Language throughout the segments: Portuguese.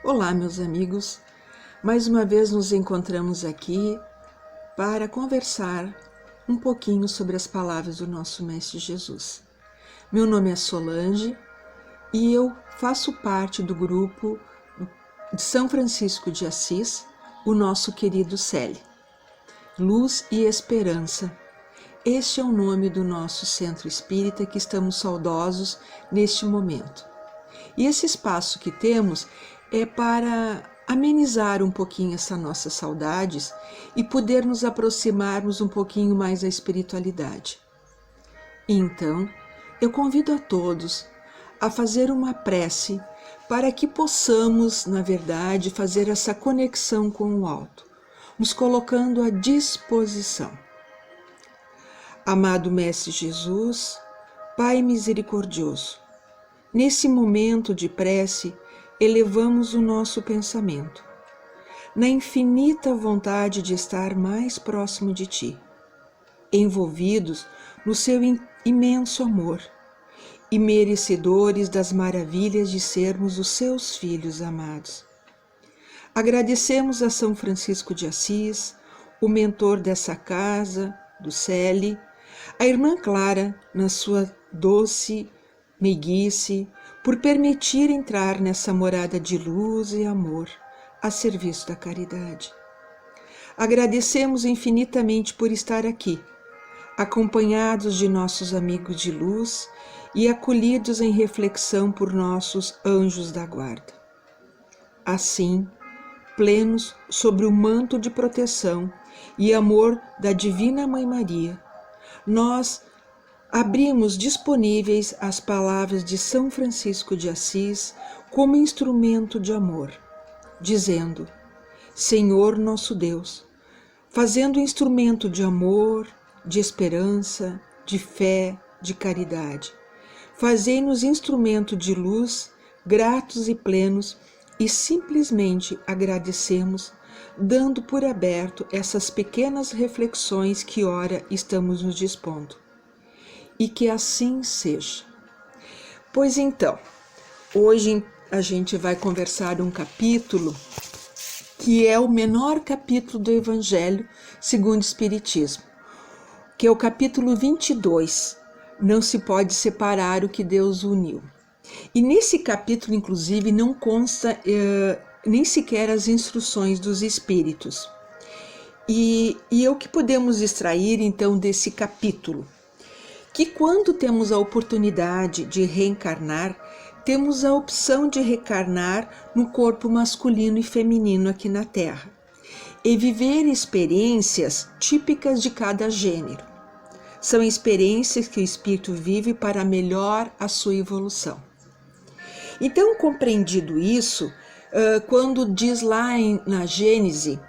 Olá, meus amigos. Mais uma vez nos encontramos aqui para conversar um pouquinho sobre as palavras do nosso Mestre Jesus. Meu nome é Solange e eu faço parte do grupo de São Francisco de Assis, o nosso querido Célie. Luz e Esperança. Este é o nome do nosso centro espírita que estamos saudosos neste momento. E esse espaço que temos é para amenizar um pouquinho essas nossas saudades e poder nos aproximarmos um pouquinho mais da espiritualidade. Então, eu convido a todos a fazer uma prece para que possamos, na verdade, fazer essa conexão com o alto, nos colocando à disposição. Amado Mestre Jesus, Pai misericordioso, nesse momento de prece, elevamos o nosso pensamento, na infinita vontade de estar mais próximo de Ti, envolvidos no Seu imenso amor e merecedores das maravilhas de sermos os Seus filhos amados. Agradecemos a São Francisco de Assis, o mentor dessa casa, do Célie, a irmã Clara, na sua doce meiguice, por permitir entrar nessa morada de luz e amor a serviço da caridade. Agradecemos infinitamente por estar aqui, acompanhados de nossos amigos de luz e acolhidos em reflexão por nossos anjos da guarda. Assim, plenos sobre o manto de proteção e amor da Divina Mãe Maria, nós abrimos disponíveis as palavras de São Francisco de Assis como instrumento de amor, dizendo: Senhor nosso Deus, fazendo instrumento de amor, de esperança, de fé, de caridade, fazei-nos instrumento de luz, gratos e plenos, e simplesmente agradecemos, dando por aberto essas pequenas reflexões que ora estamos nos dispondo. E que assim seja. Pois então, hoje a gente vai conversar um capítulo que é o menor capítulo do Evangelho segundo o Espiritismo, que é o capítulo 22, Não se pode separar o que Deus uniu. E nesse capítulo, inclusive, não consta nem sequer as instruções dos Espíritos. E o que podemos extrair, então, desse capítulo? Que quando temos a oportunidade de reencarnar, temos a opção de reencarnar no corpo masculino e feminino aqui na Terra e viver experiências típicas de cada gênero. São experiências que o espírito vive para melhor a sua evolução. Então, compreendido isso, quando diz lá na Gênese,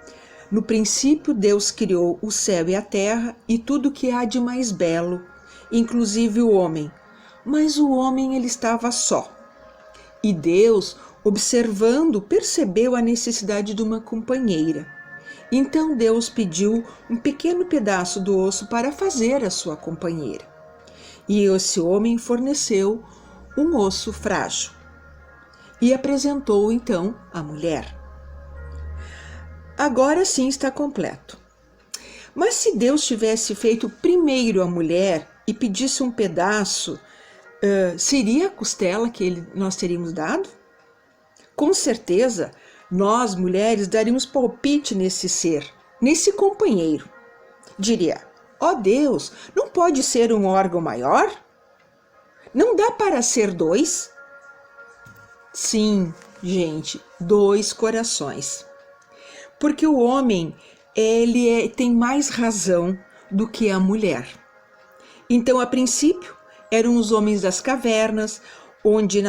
no princípio Deus criou o céu e a terra e tudo que há de mais belo, inclusive o homem, mas o homem ele estava só. E Deus, observando, percebeu a necessidade de uma companheira. Então Deus pediu um pequeno pedaço do osso para fazer a sua companheira. E esse homem forneceu um osso frágil e apresentou então a mulher. Agora sim está completo. Mas se Deus tivesse feito primeiro a mulher e pedisse um pedaço, seria a costela que nós teríamos dado? Com certeza, nós, mulheres, daríamos palpite nesse ser, nesse companheiro. Diria: ó Deus, não pode ser um órgão maior? Não dá para ser dois? Sim, gente, dois corações. Porque o homem, tem mais razão do que a mulher. Então, a princípio, eram os homens das cavernas, onde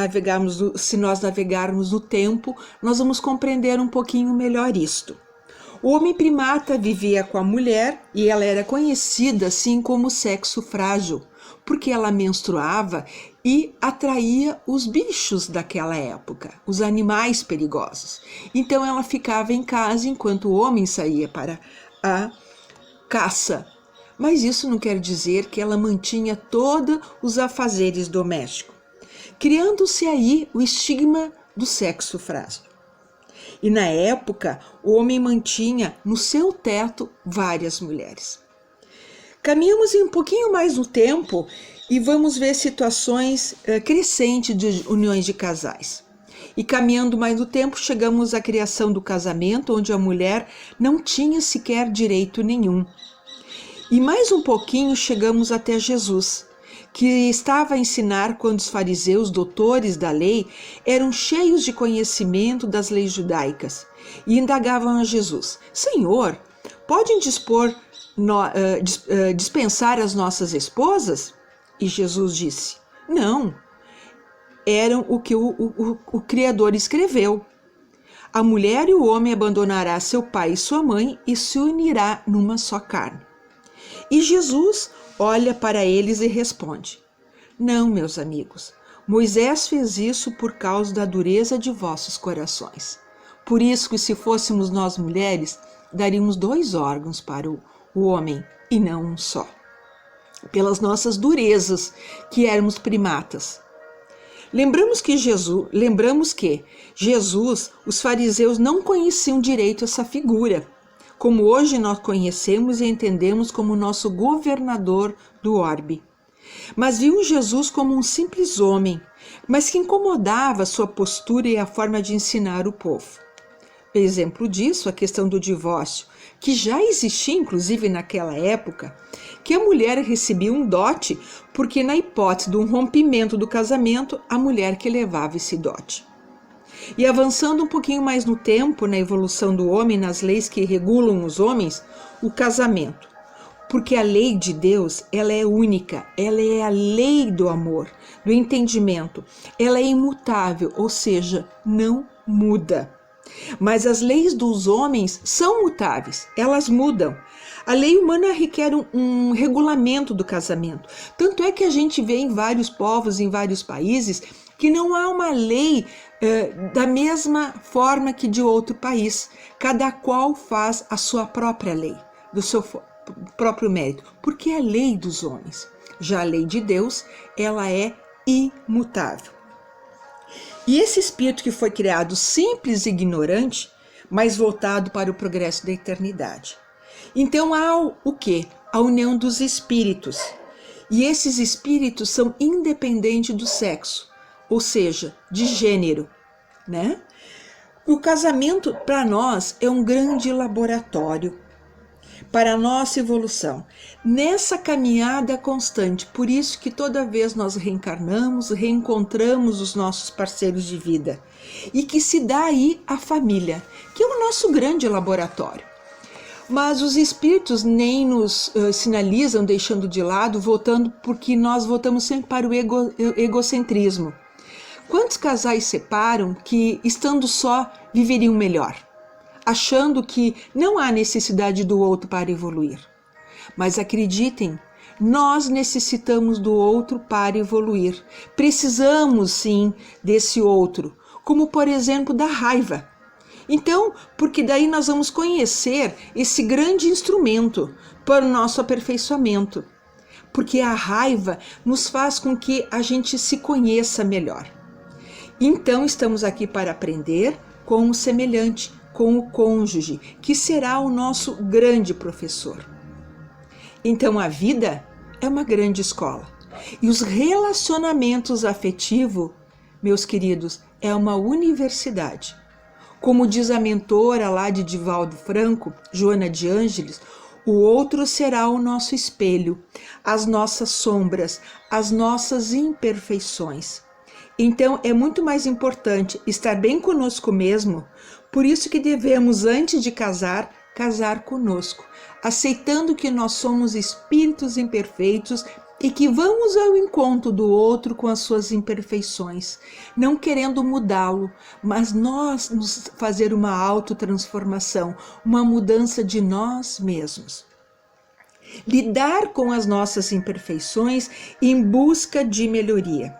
se nós navegarmos no tempo, nós vamos compreender um pouquinho melhor isto. O homem primata vivia com a mulher e ela era conhecida assim como sexo frágil, porque ela menstruava e atraía os bichos daquela época, os animais perigosos. Então ela ficava em casa enquanto o homem saía para a caça. Mas isso não quer dizer que ela mantinha todos os afazeres domésticos, criando-se aí o estigma do sexo frágil. E na época, o homem mantinha no seu teto várias mulheres. Caminhamos um pouquinho mais no tempo e vamos ver situações crescentes de uniões de casais. E caminhando mais no tempo, chegamos à criação do casamento, onde a mulher não tinha sequer direito nenhum. E mais um pouquinho chegamos até Jesus, que estava a ensinar quando os fariseus, doutores da lei, eram cheios de conhecimento das leis judaicas e indagavam a Jesus: Senhor, podem dispensar as nossas esposas? E Jesus disse: não, eram o que o Criador escreveu. A mulher e o homem abandonará seu pai e sua mãe e se unirá numa só carne. E Jesus olha para eles e responde: não, meus amigos, Moisés fez isso por causa da dureza de vossos corações. Por isso que se fôssemos nós mulheres, daríamos 2 órgãos para o homem e não um só. Pelas nossas durezas, que éramos primatas. Lembramos que Jesus, os fariseus não conheciam direito essa figura, como hoje nós conhecemos e entendemos como nosso governador do orbe. Mas viam Jesus como um simples homem, mas que incomodava sua postura e a forma de ensinar o povo. Exemplo disso, a questão do divórcio, que já existia inclusive naquela época, que a mulher recebia um dote porque na hipótese de um rompimento do casamento, a mulher que levava esse dote. E avançando um pouquinho mais no tempo, na evolução do homem, nas leis que regulam os homens, o casamento. Porque a lei de Deus, ela é única, ela é a lei do amor, do entendimento. Ela é imutável, ou seja, não muda. Mas as leis dos homens são mutáveis, elas mudam. A lei humana requer um regulamento do casamento. Tanto é que a gente vê em vários povos, em vários países, que não há uma lei da mesma forma que de outro país. Cada qual faz a sua própria lei, do seu próprio mérito, porque é a lei dos homens. Já a lei de Deus, ela é imutável. E esse espírito que foi criado simples e ignorante, mas voltado para o progresso da eternidade. Então há o quê? A união dos espíritos. E esses espíritos são independentes do sexo, ou seja, de gênero, né? O casamento, para nós, é um grande laboratório para a nossa evolução, nessa caminhada constante. Por isso que toda vez nós reencarnamos, reencontramos os nossos parceiros de vida, e que se dá aí a família, que é o nosso grande laboratório. Mas os espíritos nem nos sinalizam, deixando de lado, voltando, porque nós voltamos sempre para o egocentrismo. Quantos casais separam que, estando só, viveriam melhor, achando que não há necessidade do outro para evoluir? Mas acreditem, nós necessitamos do outro para evoluir. Precisamos sim desse outro, como por exemplo da raiva. Então, porque daí nós vamos conhecer esse grande instrumento para o nosso aperfeiçoamento. Porque a raiva nos faz com que a gente se conheça melhor. Então, estamos aqui para aprender com o semelhante, com o cônjuge, que será o nosso grande professor. Então, a vida é uma grande escola. E os relacionamentos afetivos, meus queridos, é uma universidade. Como diz a mentora lá de Divaldo Franco, Joana de Ângeles, o outro será o nosso espelho, as nossas sombras, as nossas imperfeições. Então é muito mais importante estar bem conosco mesmo, por isso que devemos, antes de casar conosco, aceitando que nós somos espíritos imperfeitos e que vamos ao encontro do outro com as suas imperfeições, não querendo mudá-lo, mas nós nos fazer uma autotransformação, uma mudança de nós mesmos. Lidar com as nossas imperfeições em busca de melhoria.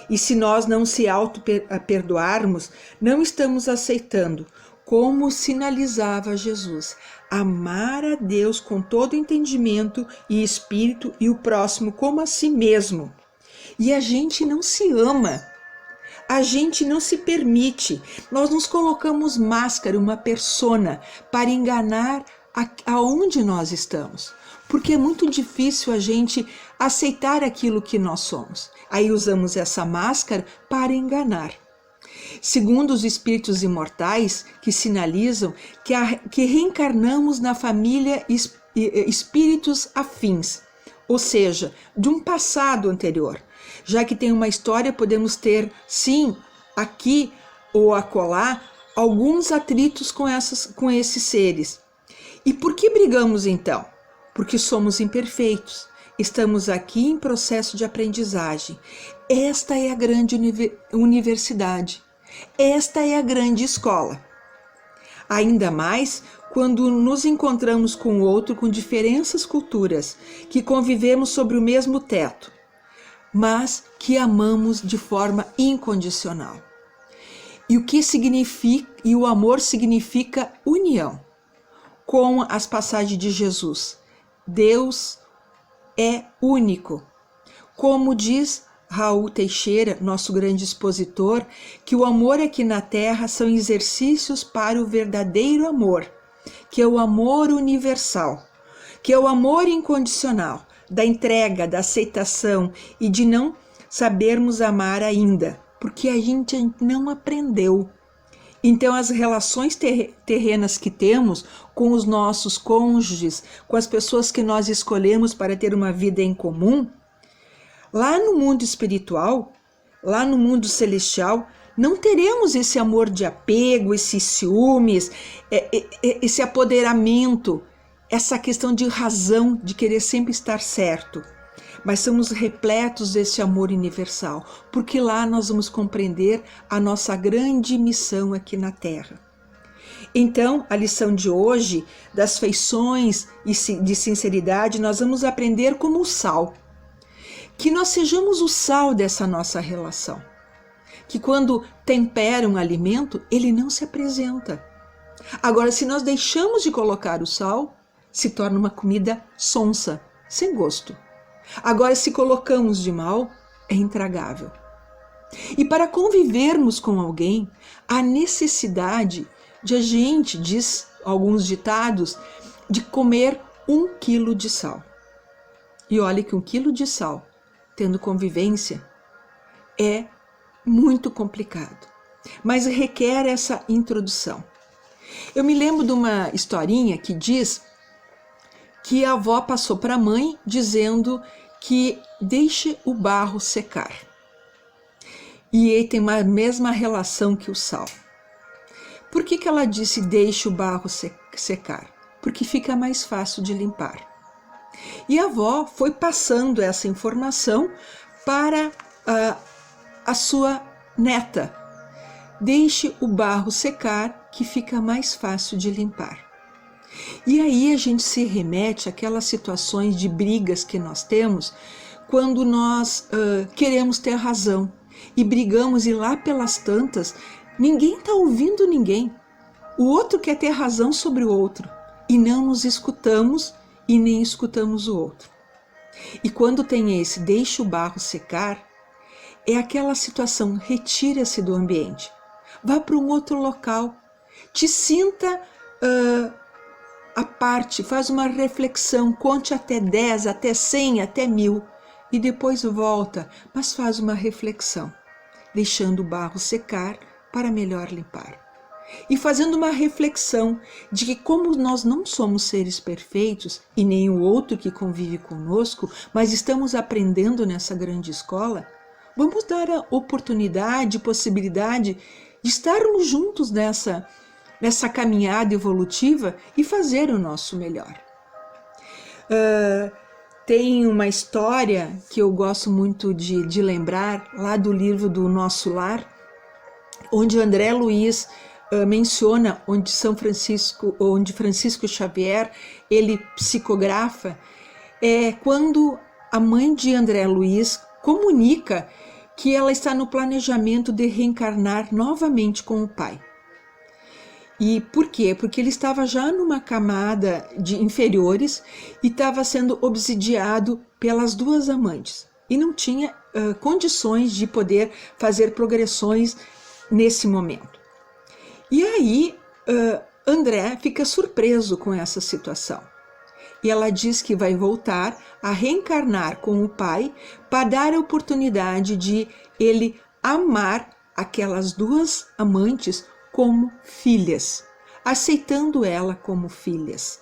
E se nós não se auto-perdoarmos, não estamos aceitando, como sinalizava Jesus, amar a Deus com todo entendimento e espírito e o próximo como a si mesmo. E a gente não se ama. a gente não se permite, nós nos colocamos máscara, uma persona, para enganar aonde nós estamos. Porque é muito difícil a gente aceitar aquilo que nós somos. Aí usamos essa máscara para enganar. Segundo os espíritos imortais, que sinalizam que reencarnamos na família espíritos afins, ou seja, de um passado anterior. Já que tem uma história, podemos ter, sim, aqui ou acolá, alguns atritos com esses seres. E por que brigamos então? Porque somos imperfeitos. Estamos aqui em processo de aprendizagem. Esta é a grande universidade. Esta é a grande escola. Ainda mais quando nos encontramos com o outro com diferentes culturas, que convivemos sobre o mesmo teto, mas que amamos de forma incondicional. E o que significa, e o amor significa união. Com as passagens de Jesus, Deus é único. Como diz Raul Teixeira, nosso grande expositor, que o amor aqui na Terra são exercícios para o verdadeiro amor, que é o amor universal, que é o amor incondicional, da entrega, da aceitação e de não sabermos amar ainda, porque a gente não aprendeu. Então, as relações terrenas que temos com os nossos cônjuges, com as pessoas que nós escolhemos para ter uma vida em comum, lá no mundo espiritual, lá no mundo celestial, não teremos esse amor de apego, esses ciúmes, esse apoderamento, essa questão de razão, de querer sempre estar certo. Mas somos repletos desse amor universal, porque lá nós vamos compreender a nossa grande missão aqui na Terra. Então, a lição de hoje, das feições e de sinceridade, nós vamos aprender como o sal. Que nós sejamos o sal dessa nossa relação. Que quando tempera um alimento, ele não se apresenta. Agora, se nós deixamos de colocar o sal, se torna uma comida sonsa, sem gosto. Agora, se colocamos de mal, é intragável. E para convivermos com alguém, há necessidade de a gente, diz alguns ditados, de comer 1 quilo de sal. E olha que 1 quilo de sal, tendo convivência, é muito complicado, mas requer essa introdução. Eu me lembro de uma historinha que diz que a avó passou para a mãe dizendo que deixe o barro secar. E ele tem a mesma relação que o sal. Por que ela disse deixe o barro secar? Porque fica mais fácil de limpar. E a avó foi passando essa informação para a sua neta. Deixe o barro secar, que fica mais fácil de limpar. E aí a gente se remete àquelas situações de brigas que nós temos quando nós queremos ter razão e brigamos e lá pelas tantas ninguém está ouvindo ninguém. O outro quer ter razão sobre o outro e não nos escutamos e nem escutamos o outro. E quando tem esse deixa o barro secar, é aquela situação, retira-se do ambiente, vá para um outro local, te sinta à parte, faz uma reflexão, conte até 10, até 100, até 1000 e depois volta, mas faz uma reflexão, deixando o barro secar para melhor limpar. E fazendo uma reflexão de que como nós não somos seres perfeitos e nem o outro que convive conosco, mas estamos aprendendo nessa grande escola, vamos dar a oportunidade, possibilidade de estarmos juntos nessa caminhada evolutiva e fazer o nosso melhor. Tem uma história que eu gosto muito de lembrar, lá do livro do Nosso Lar, onde André Luiz menciona onde Francisco Xavier, ele psicografa, quando a mãe de André Luiz comunica que ela está no planejamento de reencarnar novamente com o pai. E por quê? Porque ele estava já numa camada de inferiores e estava sendo obsidiado pelas 2 amantes. E não tinha condições de poder fazer progressões nesse momento. E aí, André fica surpreso com essa situação. E ela diz que vai voltar a reencarnar com o pai para dar a oportunidade de ele amar aquelas duas amantes como filhas, aceitando ela como filhas.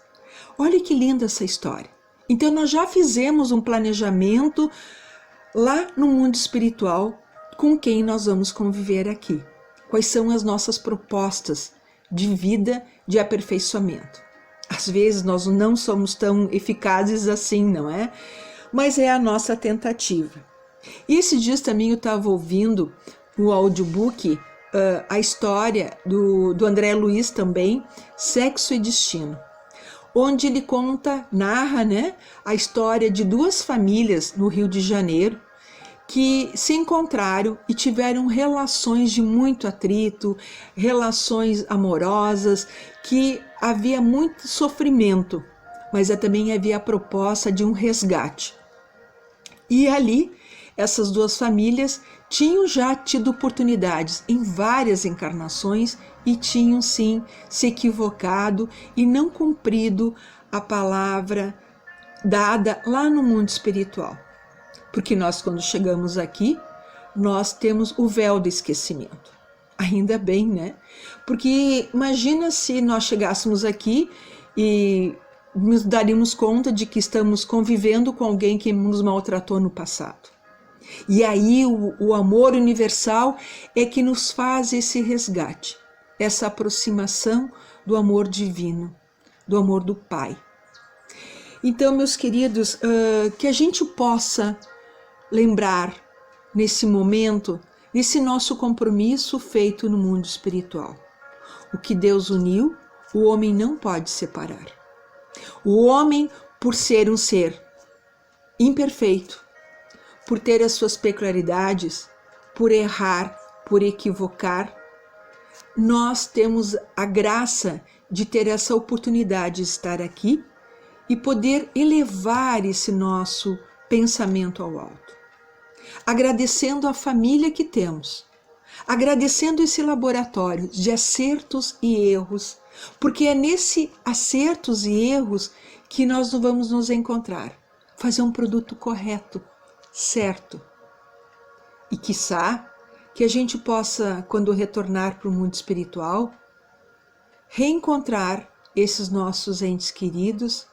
Olha que linda essa história. Então nós já fizemos um planejamento lá no mundo espiritual com quem nós vamos conviver aqui. Quais são as nossas propostas de vida, de aperfeiçoamento. Às vezes nós não somos tão eficazes assim, não é? Mas é a nossa tentativa. E esses dias também eu estava ouvindo o audiobook, a história do André Luiz também, Sexo e Destino, onde ele narra, né, a história de duas famílias no Rio de Janeiro que se encontraram e tiveram relações de muito atrito, relações amorosas, que havia muito sofrimento, mas também havia a proposta de um resgate. E ali, essas duas famílias tinham já tido oportunidades em várias encarnações e tinham sim se equivocado e não cumprido a palavra dada lá no mundo espiritual. Porque nós, quando chegamos aqui, nós temos o véu do esquecimento. Ainda bem, né? Porque imagina se nós chegássemos aqui e nos daríamos conta de que estamos convivendo com alguém que nos maltratou no passado. E aí o amor universal é que nos faz esse resgate, essa aproximação do amor divino, do amor do Pai. Então, meus queridos, que a gente possa lembrar nesse momento, nesse nosso compromisso feito no mundo espiritual. O que Deus uniu, o homem não pode separar. O homem, por ser um ser imperfeito, por ter as suas peculiaridades, por errar, por equivocar, nós temos a graça de ter essa oportunidade de estar aqui e poder elevar esse nosso pensamento ao alto. Agradecendo a família que temos, agradecendo esse laboratório de acertos e erros, porque é nesse acertos e erros que nós vamos nos encontrar, fazer um produto correto, certo. E quiçá que a gente possa, quando retornar para o mundo espiritual, reencontrar esses nossos entes queridos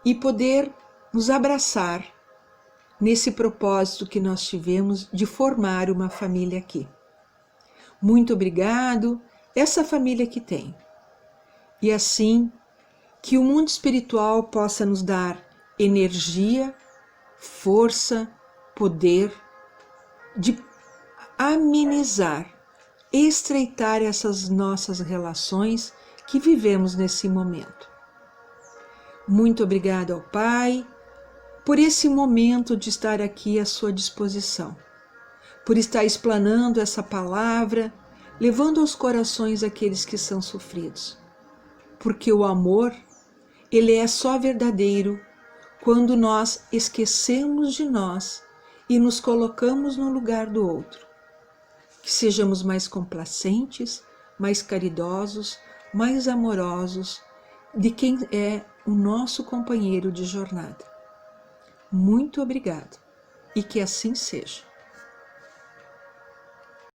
e poder nos abraçar nesse propósito que nós tivemos de formar uma família aqui. Muito obrigado, essa família que tem. E assim, que o mundo espiritual possa nos dar energia, força, poder de amenizar, estreitar essas nossas relações que vivemos nesse momento. Muito obrigado ao Pai por esse momento de estar aqui à sua disposição, por estar explanando essa palavra, levando aos corações aqueles que são sofridos. Porque o amor, ele é só verdadeiro quando nós esquecemos de nós e nos colocamos no lugar do outro. Que sejamos mais complacentes, mais caridosos, mais amorosos de quem é o nosso companheiro de jornada. Muito obrigado e que assim seja.